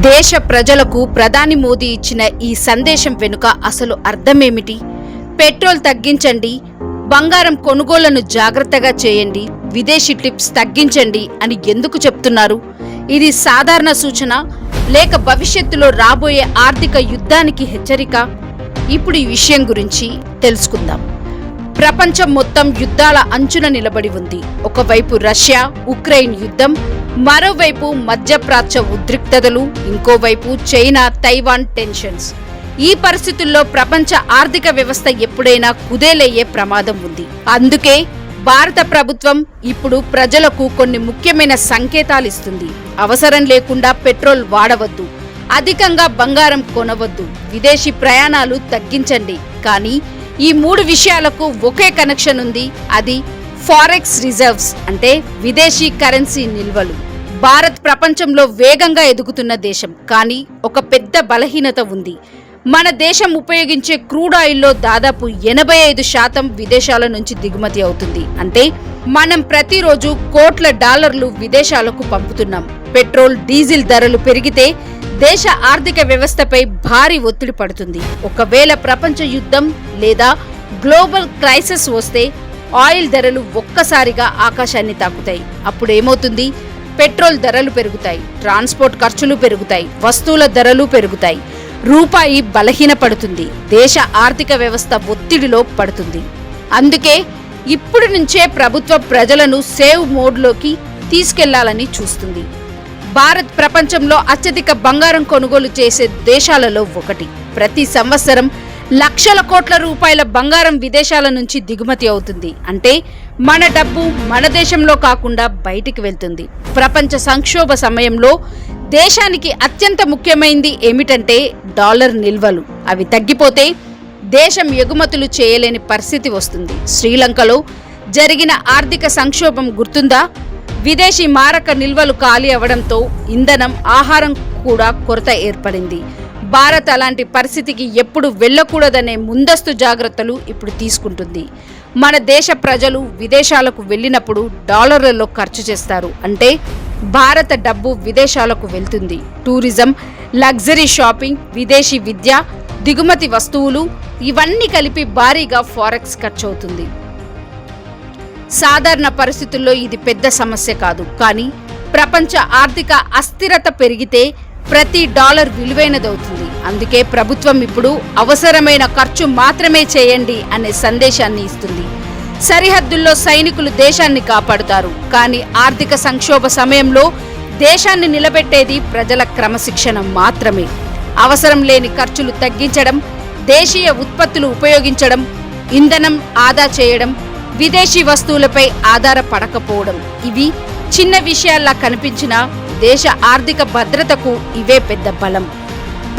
దేశ ప్రజలకు ప్రధాని మోదీ ఇచ్చిన ఈ సందేశం వెనుక అసలు అర్థమేమిటి? పెట్రోల్ తగ్గించండి, బంగారం కొనుగోళ్లను జాగ్రత్తగా చేయండి, విదేశీ టిప్స్ తగ్గించండి అని ఎందుకు చెప్తున్నారు? ఇది సాధారణ సూచన లేక భవిష్యత్తులో రాబోయే ఆర్థిక యుద్ధానికి హెచ్చరిక? ఇప్పుడు ఈ విషయం గురించి తెలుసుకుందాం. ప్రపంచం మొత్తం యుద్ధాల అంచున నిలబడి ఉంది. ఒకవైపు రష్యా ఉక్రెయిన్ యుద్ధం, మరోవైపు మధ్యప్రాచ్య ఉద్రిక్తతలు, ఇంకోవైపు చైనా తైవాన్ టెన్షన్స్. ఈ పరిస్థితుల్లో ప్రపంచ ఆర్థిక వ్యవస్థ ఎప్పుడైనా కుదేలయ్యే ప్రమాదం ఉంది. అందుకే భారత ప్రభుత్వం ఇప్పుడు ప్రజలకు కొన్ని ముఖ్యమైన సంకేతాలు ఇస్తుంది. అవసరం లేకుండా పెట్రోల్ వాడవద్దు, అధికంగా బంగారం కొనవద్దు, విదేశీ ప్రయాణాలు తగ్గించండి. కానీ ఈ మూడు విషయాలకు ఒకే కనెక్షన్ ఉంది. అది ఫారెక్స్ రిజర్వ్స్, అంటే విదేశీ కరెన్సీ నిల్వలు. భారత్ ప్రపంచంలో వేగంగా ఎదుగుతున్న దేశం, కానీ ఒక పెద్ద బలహీనత ఉంది. మన దేశం ఉపయోగించే క్రూడ్ ఆయిల్లో దాదాపు 85% విదేశాల నుంచి దిగుమతి అవుతుంది. అంటే మనం ప్రతిరోజు కోట్ల డాలర్లు విదేశాలకు పంపుతున్నాం. పెట్రోల్ డీజిల్ ధరలు పెరిగితే దేశ ఆర్థిక వ్యవస్థపై భారీ ఒత్తిడి పడుతుంది. ఒకవేళ ప్రపంచ యుద్ధం లేదా గ్లోబల్ క్రైసిస్ వస్తే ఆయిల్ ధరలు ఒక్కసారిగా ఆకాశాన్ని తాకుతాయి. అప్పుడు ఏమవుతుంది? పెట్రోల్ ధరలు పెరుగుతాయి, ట్రాన్స్పోర్ట్ ఖర్చులు పెరుగుతాయి, వస్తువుల ధరలు పెరుగుతాయి, రూపాయి బలహీనపడుతుంది, దేశ ఆర్థిక వ్యవస్థ ఒత్తిడిలో పడుతుంది. అందుకే ఇప్పుడు నుంచే ప్రభుత్వం ప్రజలను సేవ్ మోడ్లోకి తీసుకెళ్లాలని చూస్తుంది. భారత్ ప్రపంచంలో అత్యధిక బంగారం కొనుగోలు చేసే దేశాలలో ఒకటి. ప్రతి సంవత్సరం లక్షల కోట్ల రూపాయల బంగారం విదేశాల నుంచి దిగుమతి అవుతుంది. అంటే మన డబ్బు మన దేశంలో కాకుండా బయటికి వెళ్తుంది. ప్రపంచ సంక్షోభ సమయంలో దేశానికి అత్యంత ముఖ్యమైనది ఏమిటంటే డాలర్ నిల్వలు. అవి తగ్గిపోతే దేశం ఎగుమతులు చేయలేని పరిస్థితి వస్తుంది. శ్రీలంకలో జరిగిన ఆర్థిక సంక్షోభం గుర్తుందా? విదేశీ మారక నిల్వలు ఖాళీ అవడంతో ఇంధనం, ఆహారం కూడా కొరత ఏర్పడింది. భారత్ అలాంటి పరిస్థితికి ఎప్పుడు వెళ్లకూడదనే ముందస్తు జాగ్రత్తలు ఇప్పుడు తీసుకుంటుంది. మన దేశ ప్రజలు విదేశాలకు వెళ్ళినప్పుడు డాలర్లలో ఖర్చు చేస్తారు. అంటే భారత డబ్బు విదేశాలకు వెళ్తుంది. టూరిజం, లగ్జరీ షాపింగ్, విదేశీ విద్య, దిగుమతి వస్తువులు, ఇవన్నీ కలిపి భారీగా ఫారెక్స్ ఖర్చు అవుతుంది. సాధారణ పరిస్థితుల్లో ఇది పెద్ద సమస్య కాదు. కానీ ప్రపంచ ఆర్థిక అస్థిరత పెరిగితే ప్రతి డాలర్ విలువైనదవుతుంది. అందుకే ప్రభుత్వం ఇప్పుడు అవసరమైన ఖర్చు మాత్రమే చేయండి అనే సందేశాన్ని ఇస్తుంది. సరిహద్దుల్లో సైనికులు దేశాన్ని కాపాడుతారు, కానీ ఆర్థిక సంక్షోభ సమయంలో దేశాన్ని నిలబెట్టేది ప్రజల క్రమశిక్షణ మాత్రమే. అవసరం లేని ఖర్చులు తగ్గించడం, దేశీయ ఉత్పత్తులు ఉపయోగించడం, ఇంధనం ఆదా చేయడం, విదేశీ వస్తువులపై ఆధారపడకపోవడం, ఇవి చిన్న విషయాల్లా కనిపించినా దేశ ఆర్థిక భద్రతకు ఇవే పెద్ద బలం.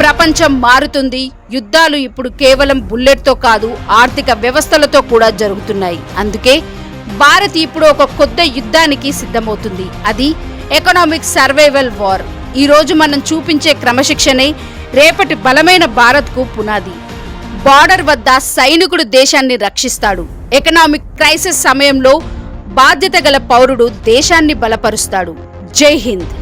ప్రపంచం మారుతుంది. యుద్ధాలు ఇప్పుడు కేవలం బుల్లెట్తో కాదు, ఆర్థిక వ్యవస్థలతో కూడా జరుగుతున్నాయి. అందుకే భారత్ ఇప్పుడు ఒక కొత్త యుద్ధానికి సిద్ధమవుతుంది. అది ఎకనామిక్ సర్వైవల్ వార్. ఈరోజు మనం చూపించే క్రమశిక్షణే రేపటి బలమైన భారత్కు పునాది. బార్డర్ వద్ద సైనికుడు దేశాన్ని రక్షిస్తాడు. ఎకనామిక్ క్రైసిస్ సమయంలో బాధ్యత గల పౌరుడు దేశాన్ని బలపరుస్తాడు. జై హింద్.